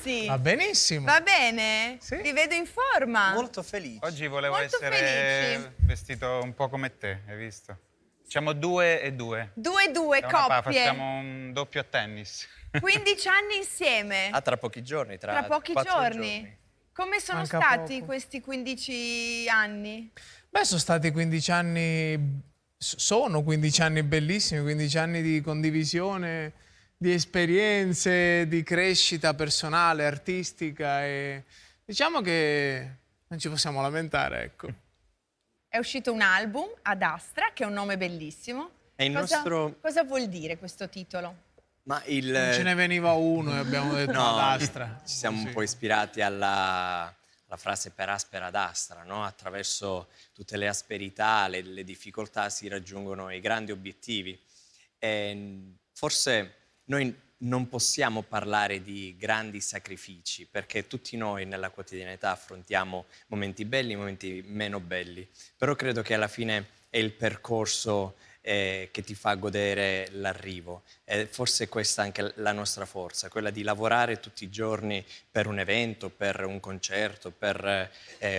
ragazzi? Va benissimo. Va bene? Sì. Vi vedo in forma. Molto felice. Oggi volevo Molto essere felici. vestito un po' come te, hai visto? Facciamo 2 e 2. 2 e 2 È una coppie. Facciamo un doppio a tennis. 15 anni insieme. Tra pochi giorni, Tra pochi 4 giorni. Come sono Manca stati poco. questi 15 anni? Beh, sono stati 15 anni, sono 15 anni bellissimi, 15 anni di condivisione, di esperienze, di crescita personale, artistica e diciamo che non ci possiamo lamentare, ecco. È uscito un album, Ad Astra, che è un nome bellissimo. È il nostro... Cosa vuol dire questo titolo? Ma il... Non ce ne veniva uno e abbiamo detto No, Ad Astra. ci siamo Sì. un po' ispirati alla frase per aspera ad astra, no? Attraverso tutte le asperità, le difficoltà si raggiungono i grandi obiettivi. E forse noi non possiamo parlare di grandi sacrifici, perché tutti noi nella quotidianità affrontiamo momenti belli, momenti meno belli, però credo che alla fine è il percorso che ti fa godere l'arrivo. E forse questa è anche la nostra forza, quella di lavorare tutti i giorni per un evento, per un concerto, per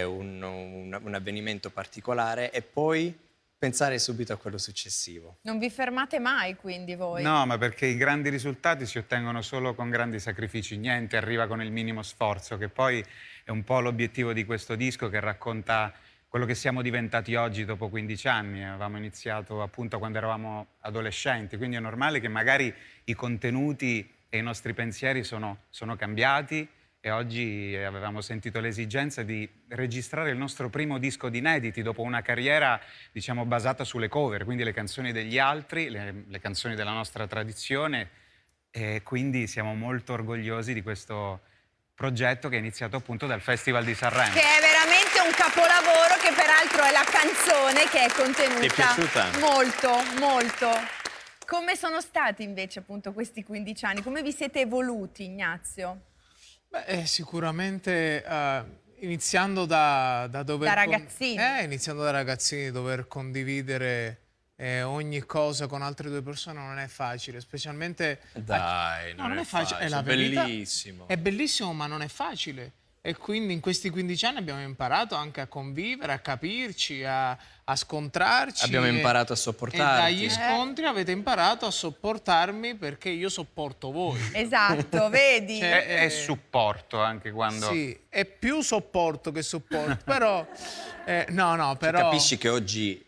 un avvenimento particolare e poi pensare subito a quello successivo. Non vi fermate mai, quindi, voi? No, ma perché i grandi risultati si ottengono solo con grandi sacrifici, niente arriva con il minimo sforzo, che poi è un po' l'obiettivo di questo disco che racconta quello che siamo diventati oggi dopo 15 anni. Avevamo iniziato appunto quando eravamo adolescenti, quindi è normale che magari i contenuti e i nostri pensieri sono cambiati e oggi avevamo sentito l'esigenza di registrare il nostro primo disco di inediti dopo una carriera, diciamo, basata sulle cover, quindi le canzoni degli altri, le canzoni della nostra tradizione, e quindi siamo molto orgogliosi di questo progetto che è iniziato appunto dal Festival di Sanremo. Che è veramente un capolavoro, che peraltro è la canzone che è contenuta. Ti è piaciuta? Molto, molto. Come sono stati invece appunto questi 15 anni? Come vi siete evoluti, Ignazio? Beh, sicuramente iniziando da dover... Da ragazzini. Iniziando da ragazzini, dover condividere ogni cosa con altre due persone non è facile, specialmente... Dai, No, non è facile, è la verità. bellissimo. È bellissimo, ma non è facile. E quindi in questi 15 anni abbiamo imparato anche a convivere, a capirci, a scontrarci. Abbiamo imparato a E sopportarti. dagli scontri avete imparato a sopportarmi perché io sopporto voi. Esatto, vedi? Cioè, È supporto anche quando... Sì, è più sopporto che supporto, però... no, però... Capisci che oggi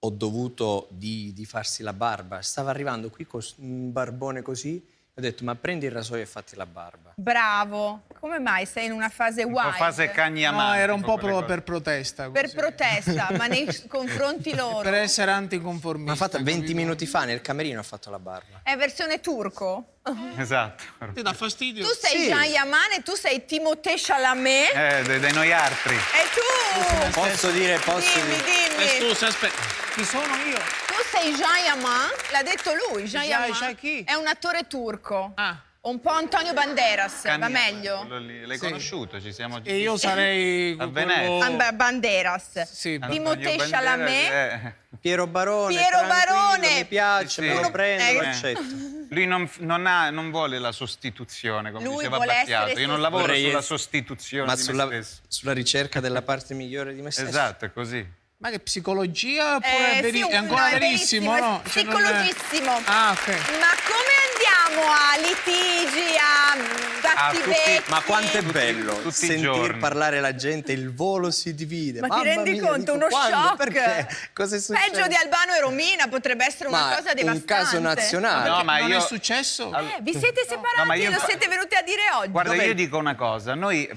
ho dovuto di farsi la barba. Stava arrivando qui con un barbone così. Ho detto, ma prendi il rasoio e fatti la barba. Bravo. Come mai sei in una fase Un po' wild? fase cagni No, amanti, era un po' quelle proprio cose. per protesta. Per così. protesta, ma nei confronti loro? Per essere anticonformista. Ma fatta 20 capito? minuti fa nel camerino ho fatto la barba. È versione turco? Esatto. Ti dà fastidio? Tu sei Sì. Jean Yaman e tu sei Timothée Chalamet. Dei noi altri. E tu? Posso dire, Dimmi. Scusa, aspetta. Chi sono io? Tu sei Jean Yaman, l'ha detto lui, Jean Yaman. Jean chi? È un attore turco. Ah. Un po' Antonio Banderas, va Cagni- meglio? quello lì. L'hai Sì. conosciuto? Ci siamo... E io sarei... A Venezia. Banderas. Sì, Timothée Antonio Chalamet. Banderas, Piero Barone, Piero tranquillo, Barone. mi piace, Sì, me sì. lo prendo, lo Eh. accetto. Lui non vuole la sostituzione, come Lui diceva vuole Battiato. essere Io non lavoro Vorrei sulla ess- sostituzione Ma di me sulla, stesso. sulla ricerca della parte migliore di me stesso. Esatto, è così. Ma che psicologia oppure Sì, è ancora no, è verissimo, no? è Cioè, non è- psicologissimo. Ah, ok. Ma come andiamo a litigi, a cattivetti? Ma quanto è bello tutti i sentir giorni. parlare la gente, il volo si divide. Ma ti Mamma rendi mia, conto? dico, Uno quando? shock. Perché? Cosa è successo? Peggio di Albano e Romina, potrebbe essere una Ma cosa devastante. un caso nazionale. No, ma non io... è successo? Vi siete separati No, ma io e lo infa- siete venuti a dire oggi. Guarda, Dov'è io il- dico una cosa, noi,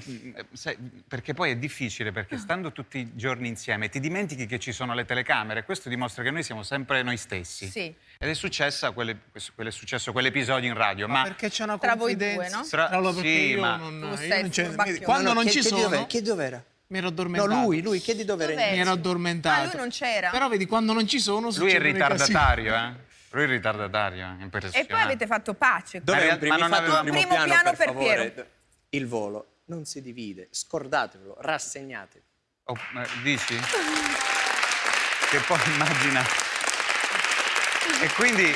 sai, perché poi è difficile, perché stando tutti i giorni insieme ti dimentichi che ci sono le telecamere, questo dimostra che noi siamo sempre noi stessi. Sì. Ed è successo quell'episodio in radio, ma Perché c'è una Tra voi due, confidenza? no? Tra- Tra loro, perché sì, io ma- non... Tu io sei non c'è- furbacchione. quando non ci chiedi sono, dov'era? Chiedi dov'era? mi ero No, addormentato. lui, chiedi dov'era. Dov'è? Mi ero addormentato. Ah, lui non c'era? Però vedi, quando non ci sono lui è succedono i casini. ritardatario, eh? Lui è ritardatario, è E impressionante. poi avete fatto pace. Dov'è Ma un primo, non mi fate avevamo- un primo Primo piano per favore? Piero. Il volo non si divide, scordatevelo, rassegnate. Oh, dici? Che poi immagina... E quindi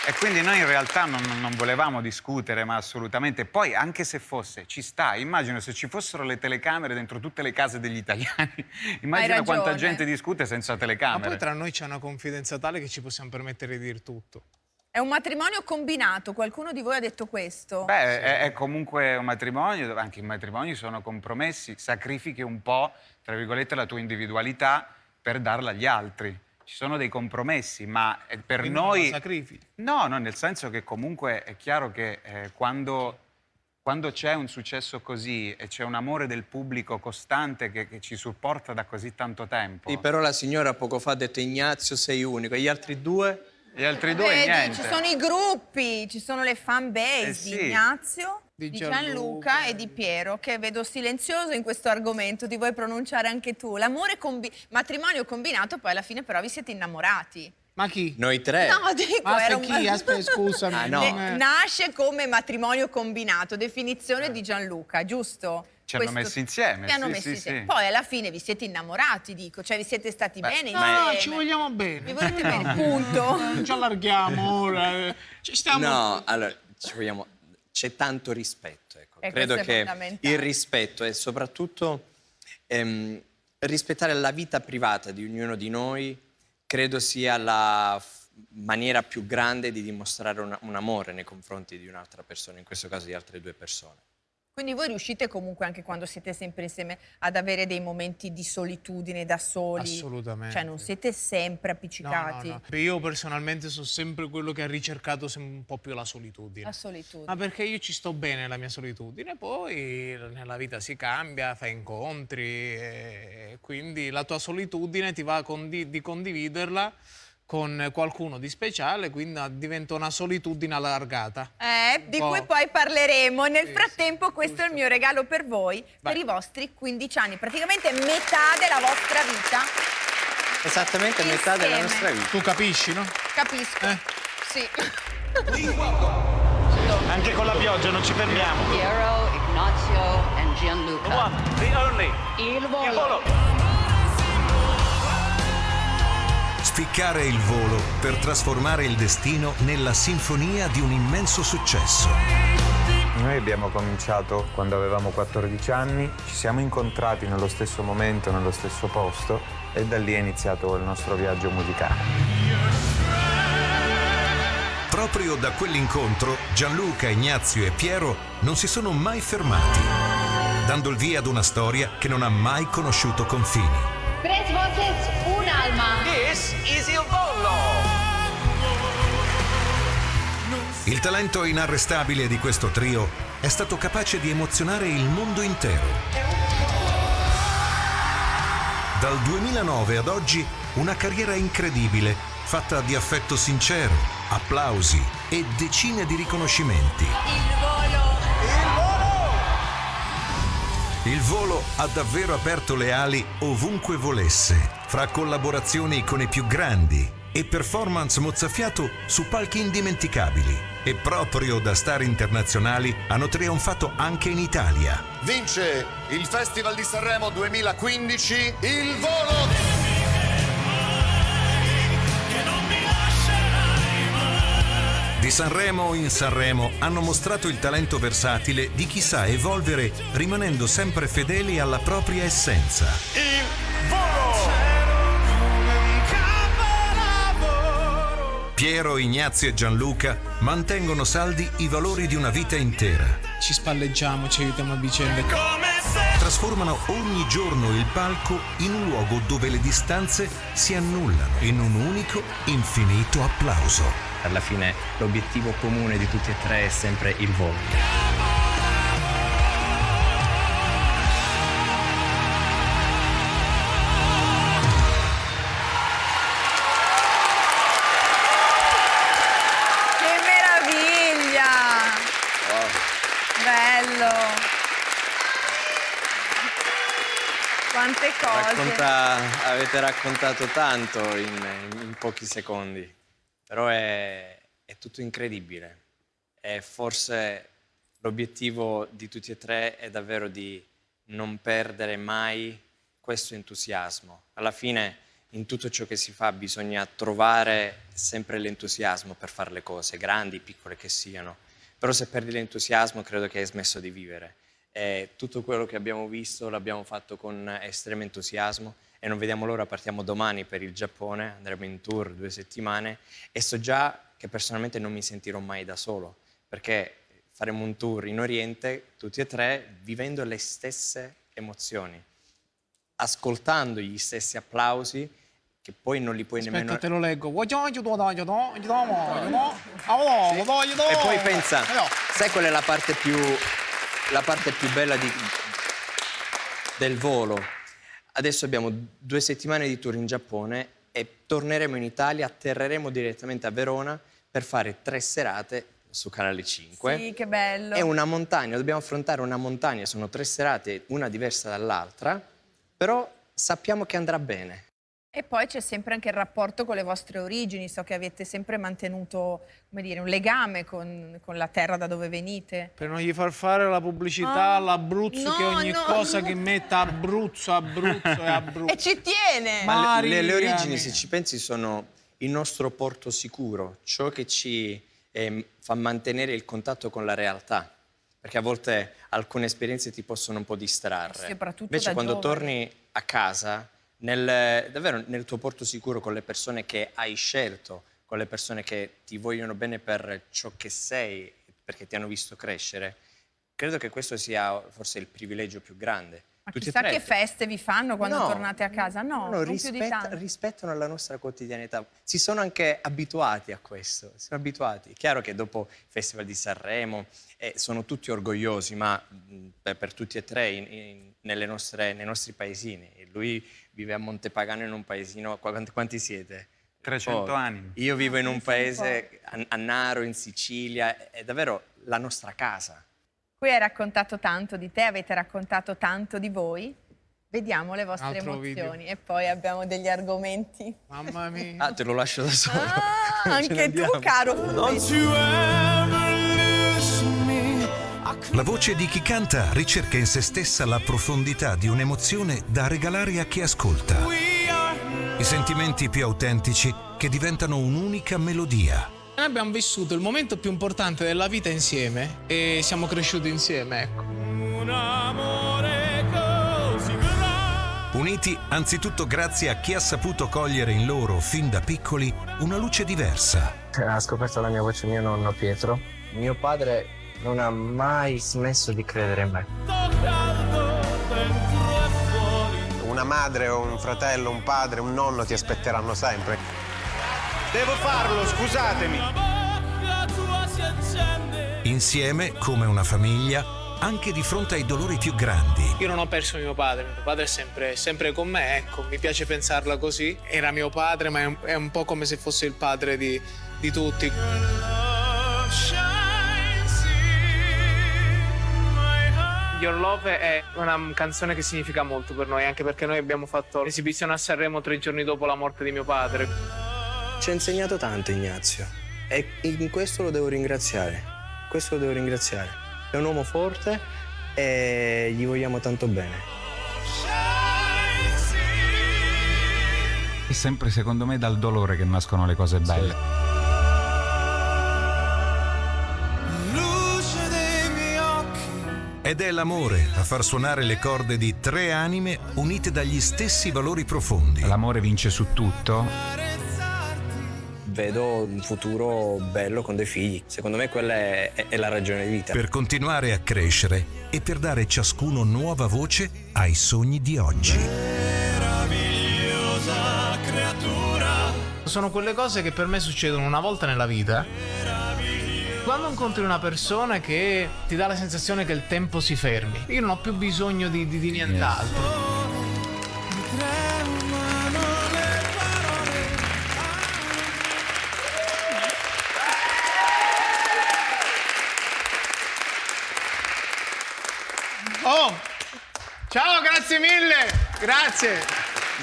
E quindi noi in realtà non volevamo discutere, ma assolutamente. Poi, anche se fosse, ci sta. Immagino se ci fossero le telecamere dentro tutte le case degli italiani. Immagina quanta gente discute senza Ma telecamere. poi tra noi c'è una confidenza tale che ci possiamo permettere di dire tutto. È un matrimonio combinato, qualcuno di voi ha detto questo? Beh, è comunque un matrimonio, dove anche i matrimoni sono compromessi, sacrifichi un po', tra virgolette, la tua individualità per darla agli altri. Ci sono dei compromessi, ma per Quindi noi... non la sacrifichi. No, nel senso che comunque è chiaro che quando c'è un successo così e c'è un amore del pubblico costante che ci supporta da così tanto tempo... Sì, però la signora poco fa ha detto Ignazio sei unico, e gli altri due? Gli altri due Vedi, niente. ci sono i gruppi, ci sono le fan base sì. di Ignazio, Di di Gianluca Gianluca e di Piero, che vedo silenzioso in questo argomento, ti vuoi pronunciare anche tu. L'amore matrimonio combinato, poi alla fine però vi siete innamorati. Ma chi? Noi tre? No, dico, Ma era aspetta, chi? Aspetta, scusami. Ah, no. Nasce come matrimonio combinato, definizione di Gianluca, giusto? Ci hanno messi insieme, Vi hanno sì, messi sì, insieme. sì. Poi alla fine vi siete innamorati, dico, cioè vi siete stati bene No, insieme. ci vogliamo bene. Vi volete bene, punto. Non ci allarghiamo ora. Ci stiamo... No, allora, c'è tanto rispetto. Ecco. E Credo questo è che fondamentale. il rispetto è soprattutto rispettare la vita privata di ognuno di noi, credo sia la maniera più grande di dimostrare un amore nei confronti di un'altra persona, in questo caso di altre due persone. Quindi voi riuscite comunque, anche quando siete sempre insieme, ad avere dei momenti di solitudine da soli? Assolutamente. Cioè non siete sempre No, appiccicati? no, no. Io personalmente sono sempre quello che ha ricercato un po' più la solitudine. La solitudine. Ma perché io ci sto bene nella mia solitudine, poi nella vita si cambia, fai incontri, e quindi la tua solitudine ti va di condividerla con qualcuno di speciale, quindi diventa una solitudine allargata. Di Oh. cui poi parleremo. Nel Sì, frattempo sì, questo è il giusto. mio regalo per voi, Vai. per i vostri 15 anni, praticamente metà della vostra vita. Esattamente metà della Insieme. nostra vita. Tu capisci, no? Capisco? Sì. Anche con la pioggia non ci fermiamo. Piero, Ignazio and Gianluca. One, the only. Il volo. Il volo. Spiccare il volo per trasformare il destino nella sinfonia di un immenso successo. Noi abbiamo cominciato quando avevamo 14 anni, ci siamo incontrati nello stesso momento, nello stesso posto e da lì è iniziato il nostro viaggio musicale. Proprio da quell'incontro, Gianluca, Ignazio e Piero non si sono mai fermati, dando il via ad una storia che non ha mai conosciuto confini. Tres voces, un alma. This is il volo. Il talento inarrestabile di questo trio è stato capace di emozionare il mondo intero. Dal 2009 ad oggi, una carriera incredibile, fatta di affetto sincero, applausi e decine di riconoscimenti. Il volo ha davvero aperto le ali ovunque volesse, fra collaborazioni con i più grandi e performance mozzafiato su palchi indimenticabili. E proprio da star internazionali hanno trionfato anche in Italia. Vince il Festival di Sanremo 2015, Il Volo. Di Sanremo in Sanremo hanno mostrato il talento versatile di chi sa evolvere rimanendo sempre fedeli alla propria essenza. Il Volo. Piero, Ignazio e Gianluca mantengono saldi i valori di una vita intera. Ci spalleggiamo, ci aiutiamo a vicenda. Trasformano ogni giorno il palco in un luogo dove le distanze si annullano in un unico, infinito applauso. Alla fine l'obiettivo comune di tutti e tre è sempre il volo. Che meraviglia! Bello! Quante cose! Avete raccontato tanto in pochi secondi, però è tutto incredibile. E forse l'obiettivo di tutti e tre è davvero di non perdere mai questo entusiasmo. Alla fine in tutto ciò che si fa bisogna trovare sempre l'entusiasmo per fare le cose, grandi, piccole che siano. Però se perdi l'entusiasmo credo che hai smesso di vivere. E tutto quello che abbiamo visto l'abbiamo fatto con estremo entusiasmo e non vediamo l'ora, partiamo domani per il Giappone, andremo in tour 2 settimane e so già che personalmente non mi sentirò mai da solo, perché faremo un tour in Oriente, tutti e 3, vivendo le stesse emozioni, ascoltando gli stessi applausi che poi non li puoi nemmeno... Aspetta, te lo leggo. E poi pensa, sai qual è la parte più bella del volo? Adesso abbiamo 2 settimane di tour in Giappone e torneremo in Italia, atterreremo direttamente a Verona per fare 3 serate su Canale 5. Sì, che bello. È una montagna, dobbiamo affrontare una montagna, sono 3 serate, una diversa dall'altra, però sappiamo che andrà bene. E poi c'è sempre anche il rapporto con le vostre origini, so che avete sempre mantenuto, come dire, un legame con la terra da dove venite. Per non gli far fare la pubblicità all'Abruzzo, che ogni cosa che metta Abruzzo è Abruzzo. E ci tiene! Ma le origini, se ci pensi, sono il nostro porto sicuro, ciò che ci fa mantenere il contatto con la realtà. Perché a volte alcune esperienze ti possono un po' distrarre. Soprattutto invece da quando giovani. torni a casa, davvero nel tuo porto sicuro, con le persone che hai scelto, con le persone che ti vogliono bene per ciò che sei, perché ti hanno visto crescere, credo che questo sia forse il privilegio più grande. Ma Tutti e chissà 3. che feste vi fanno quando No, tornate a casa? No, non più di tanto. rispettano la nostra quotidianità. Si sono anche abituati a questo, sono abituati. È chiaro che dopo il Festival di Sanremo sono tutti orgogliosi, ma per tutti e 3 nei nostri paesini. E lui vive a Montepagano, in un paesino, quanti siete? 300 anni. Io vivo in un paese a Naro, in Sicilia, è davvero la nostra casa. Qui hai raccontato tanto di te, avete raccontato tanto di voi. Vediamo le vostre Altro emozioni video. e poi abbiamo degli argomenti. Mamma mia. Ah, te lo lascio da solo. Ce ne Anche tu, andiamo. caro. La voce di chi canta ricerca in se stessa la profondità di un'emozione da regalare a chi ascolta. I sentimenti più autentici che diventano un'unica melodia. Noi abbiamo vissuto il momento più importante della vita insieme e siamo cresciuti insieme, ecco. Uniti anzitutto grazie a chi ha saputo cogliere in loro, fin da piccoli, una luce diversa. Ha scoperto la mia voce mio nonno Pietro. Mio padre non ha mai smesso di credere in me. Una madre o un fratello, un padre, un nonno ti aspetteranno sempre. Devo farlo, scusatemi. Insieme, come una famiglia, anche di fronte ai dolori più grandi. Io non ho perso mio padre è sempre con me, ecco, mi piace pensarla così. Era mio padre, ma è un po' come se fosse il padre di tutti. Your Love è una canzone che significa molto per noi, anche perché noi abbiamo fatto l'esibizione a Sanremo 3 giorni dopo la morte di mio padre. Ci ha insegnato tanto Ignazio e in questo lo devo ringraziare. È un uomo forte e gli vogliamo tanto bene. È sempre, secondo me, dal dolore che nascono le cose belle. Ed è l'amore a far suonare le corde di 3 anime unite dagli stessi valori profondi. L'amore vince su tutto. Vedo un futuro bello con dei figli. Secondo me quella è la ragione di vita. Per continuare a crescere e per dare ciascuno nuova voce ai sogni di oggi. Meravigliosa creatura. Sono quelle cose che per me succedono una volta nella vita. Quando incontri una persona che ti dà la sensazione che il tempo si fermi, io non ho più bisogno di nient'altro. Oh, ciao, grazie mille, grazie.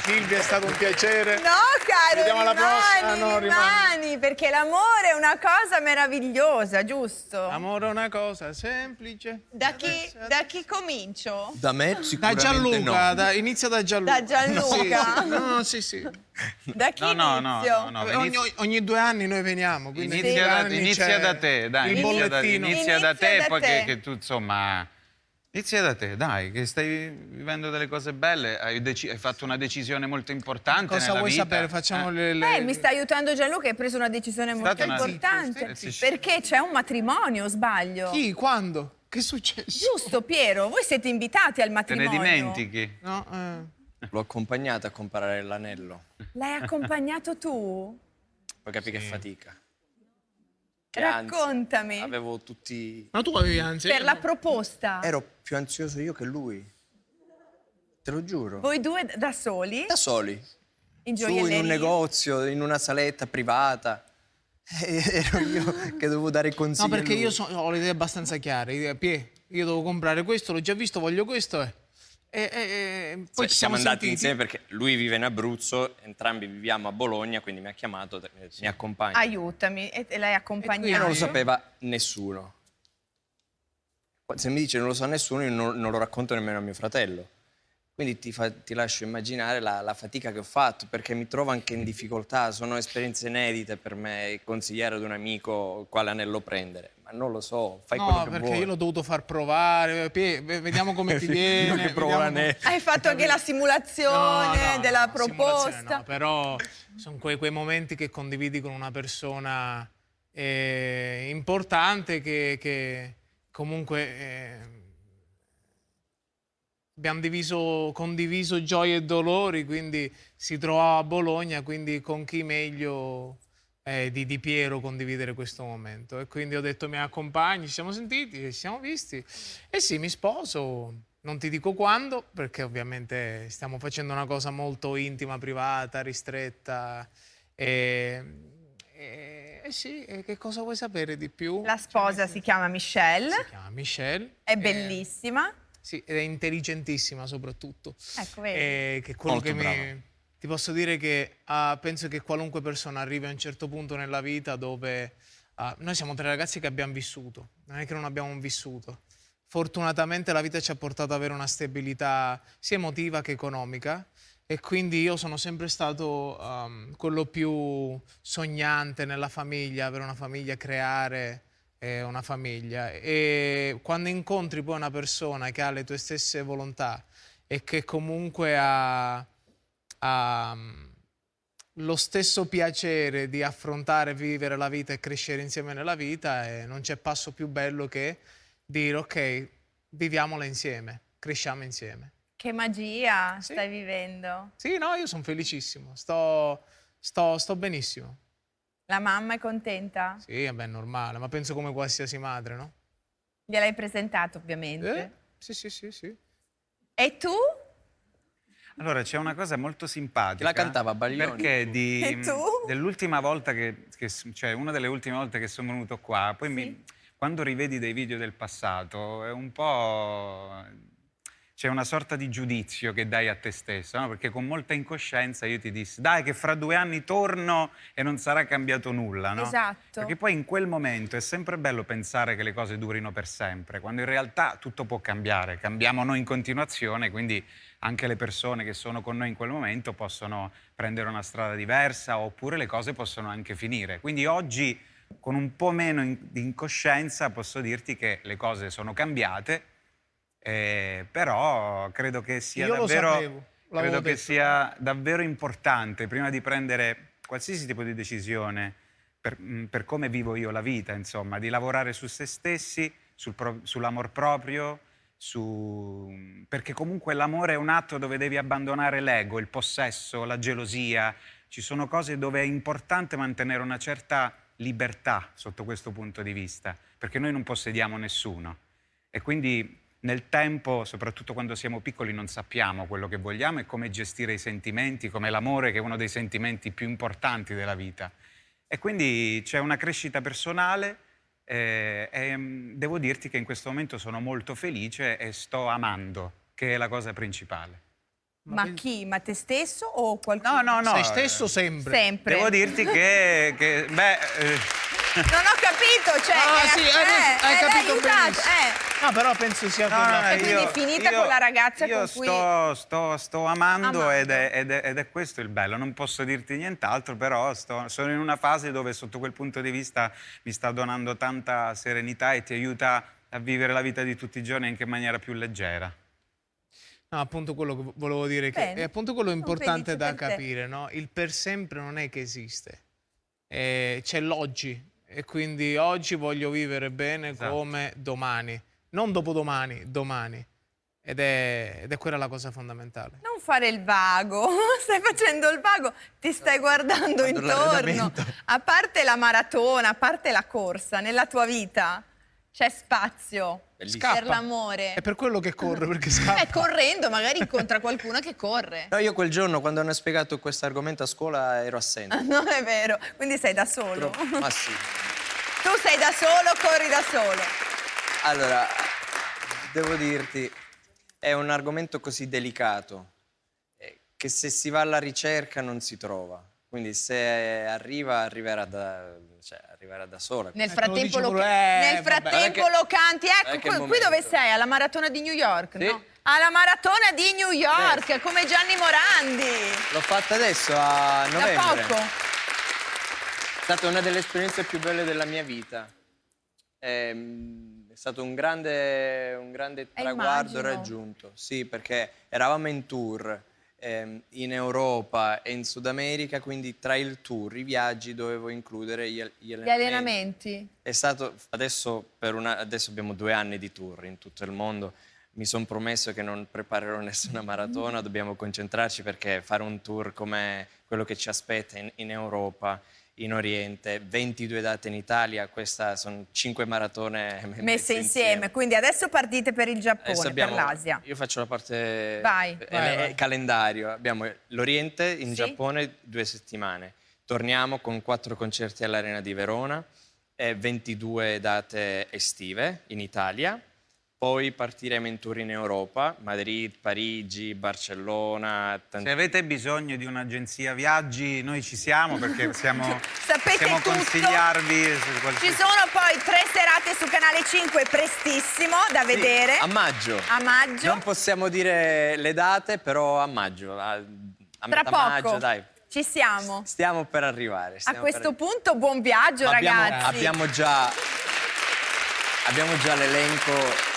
Silvia, è stato un piacere. No, caro, Ci vediamo alla prossima. rimani, perché l'amore è una cosa meravigliosa, giusto? Amore è una cosa semplice. Da chi comincio? Da me Da sicuramente Gianluca, no. inizia da Gianluca. Da Gianluca? Sì, no, sì, sì. Da chi No, inizio? Ogni 2 anni noi veniamo, quindi Inizia da te, dai. il bollettino. Inizia da te, da poi te. che tu, insomma... Inizia da te, dai, che stai vivendo delle cose belle, hai fatto una decisione molto importante Cosa nella vuoi vita. sapere? Facciamo Mi sta aiutando Gianluca, hai preso una decisione molto una- importante. Sì, sì. Perché c'è un matrimonio, o sbaglio? Chi? Quando? Che è successo? Giusto, Piero, voi siete invitati al Te matrimonio. ne dimentichi? No, L'ho accompagnata a comprare l'anello. L'hai accompagnato tu? Poi capì che fatica. Che ansia. Raccontami. Avevo tutti... Ma tu avevi ansia? Per la proposta. Ero più ansioso io che lui. Te lo giuro. Voi due da soli? Da soli. In Su, in gioielleria? un negozio, in una saletta privata. Ero io che dovevo dare consigli. No, perché a lui. io ho le idee abbastanza chiare. Io devo comprare questo, l'ho già visto, voglio questo. Poi ci siamo andati sentiti. insieme perché lui vive in Abruzzo, entrambi viviamo a Bologna, quindi mi ha chiamato, mi accompagna. Aiutami, e l'hai accompagnato? E non lo sapeva nessuno. Se mi dice non lo sa nessuno, io non lo racconto nemmeno a mio fratello. Quindi ti lascio immaginare la fatica che ho fatto, perché mi trovo anche in difficoltà, sono esperienze inedite per me, consigliare ad un amico quale anello prendere. Ma non lo so, fai quello No, che perché vuoi. io l'ho dovuto far provare. Vediamo come ti viene. Io che provo vediamo l'anello. Hai fatto anche la simulazione della proposta? simulazione no, però sono quei momenti che condividi con una persona importante che comunque abbiamo condiviso gioie e dolori, quindi si trovava a Bologna, quindi con chi meglio di Piero condividere questo momento. E quindi ho detto mi accompagni, ci siamo sentiti, ci siamo visti. E sì, mi sposo, non ti dico quando, perché ovviamente stiamo facendo una cosa molto intima, privata, ristretta. Sì, che cosa vuoi sapere di più? La sposa si chiama Michelle, Si chiama Michelle. è bellissima. Sì, ed è intelligentissima soprattutto. Ecco, vedi. Che è quello Molto che brava. ti posso dire che penso che qualunque persona arrivi a un certo punto nella vita dove noi siamo 3 ragazzi che abbiamo vissuto, non è che non abbiamo vissuto. Fortunatamente la vita ci ha portato ad avere una stabilità sia emotiva che economica e quindi io sono sempre stato quello più sognante nella famiglia, avere una famiglia, creare una famiglia. E quando incontri poi una persona che ha le tue stesse volontà e che comunque ha lo stesso piacere di affrontare, vivere la vita e crescere insieme nella vita, non c'è passo più bello che dire ok, viviamola insieme, cresciamo insieme. Che magia stai vivendo. Sì, no, io sono felicissimo, sto benissimo. La mamma è contenta? Sì, vabbè, è normale, ma penso come qualsiasi madre, no? Gliel'hai presentato, ovviamente. Sì. E tu? Allora, c'è una cosa molto simpatica. La cantava Baglioni. Perché E tu? dell'ultima volta cioè una delle ultime volte che sono venuto qua, poi quando rivedi dei video del passato, è un po'... c'è una sorta di giudizio che dai a te stesso, no? Perché con molta incoscienza io ti dissi, dai che fra 2 anni torno e non sarà cambiato nulla, no? Esatto. Perché poi in quel momento è sempre bello pensare che le cose durino per sempre, quando in realtà tutto può cambiare, cambiamo noi in continuazione, quindi anche le persone che sono con noi in quel momento possono prendere una strada diversa oppure le cose possono anche finire. Quindi oggi, con un po' meno di incoscienza, posso dirti che le cose sono cambiate, però credo che sia Io lo davvero, sapevo, l'avevo credo che detto. sia davvero importante, prima di prendere qualsiasi tipo di decisione per come vivo io la vita, insomma, di lavorare su se stessi, sull'amor proprio, perché comunque l'amore è un atto dove devi abbandonare l'ego, il possesso, la gelosia. Ci sono cose dove è importante mantenere una certa libertà sotto questo punto di vista, perché noi non possediamo nessuno. E quindi nel tempo, soprattutto quando siamo piccoli, non sappiamo quello che vogliamo e come gestire i sentimenti, come l'amore, che è uno dei sentimenti più importanti della vita. E quindi c'è una crescita personale. Devo dirti che in questo momento sono molto felice e sto amando, che è la cosa principale. Ma chi? Ma te stesso o qualcuno? No. Sei stesso sempre. Sempre. Devo dirti che Non ho capito, cioè... hai capito aiutato, benissimo. No, però penso sia E quindi è finita con la ragazza con cui... sto amando. Ed è questo il bello. Non posso dirti nient'altro, però sono in una fase dove sotto quel punto di vista mi sta donando tanta serenità e ti aiuta a vivere la vita di tutti i giorni anche in maniera più leggera. No, appunto quello che volevo dire, che è appunto quello importante da capire, no? Il per sempre non è che esiste, c'è l'oggi, e quindi oggi voglio vivere bene come domani, non dopodomani, domani. Ed è quella la cosa fondamentale. Non fare il vago, stai facendo il vago, ti stai guardando intorno. A parte la maratona, a parte la corsa, nella tua vita c'è spazio per l'amore. È per quello che corre, perché scappa. Correndo magari incontra qualcuno che corre. No, io quel giorno, quando hanno spiegato questo argomento a scuola, ero assente. Non è vero, quindi sei da solo. Ma sì. Tu sei da solo, corri da solo. Allora, devo dirti, è un argomento così delicato che se si va alla ricerca non si trova. Quindi se arriverà da sola. Nel frattempo lo canti. Ecco, qui dove sei? Alla maratona di New York, sì. No? Alla maratona di New York, come Gianni Morandi. L'ho fatta adesso, a novembre. Da poco. È stata una delle esperienze più belle della mia vita. È stato un grande traguardo raggiunto. Sì, perché eravamo in tour in Europa e in Sud America, quindi tra il tour, i viaggi, dovevo includere gli allenamenti. È stato, adesso abbiamo 2 anni di tour in tutto il mondo. Mi sono promesso che non preparerò nessuna maratona, dobbiamo concentrarci perché fare un tour come quello che ci aspetta in Europa, in Oriente, 22 date in Italia, questa sono 5 maratone messe insieme. Quindi adesso partite per il Giappone, per l'Asia. Io faccio la parte vai. calendario. Abbiamo l'Oriente in Giappone 2 settimane. Torniamo con 4 concerti all'Arena di Verona e 22 date estive in Italia. Poi partiremo in tour in Europa, Madrid, Parigi, Barcellona. Se avete bisogno di un'agenzia viaggi, noi ci siamo perché possiamo consigliarvi. Ci sono poi 3 serate su Canale 5 prestissimo da vedere. A maggio. A maggio. Non possiamo dire le date, però a maggio. Tra poco. Maggio, dai. Ci siamo. Stiamo per arrivare. A questo punto buon viaggio, ragazzi. Abbiamo già l'elenco,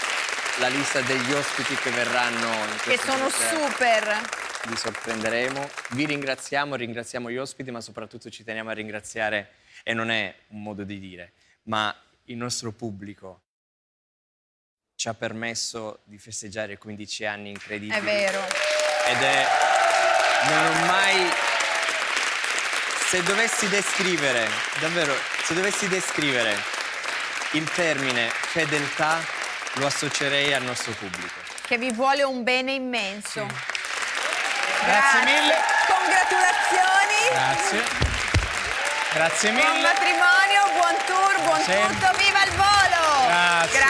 la lista degli ospiti che verranno in questo che sono super. Vi sorprenderemo. Vi ringraziamo gli ospiti, ma soprattutto ci teniamo a ringraziare, e non è un modo di dire, ma il nostro pubblico ci ha permesso di festeggiare 15 anni incredibili. È vero. Non ho mai... Se dovessi descrivere il termine fedeltà, lo associerei al nostro pubblico. Che vi vuole un bene immenso. Sì. Grazie mille. Congratulazioni. Grazie mille. Buon matrimonio, buon tour, buon tutto. Viva il volo. Grazie.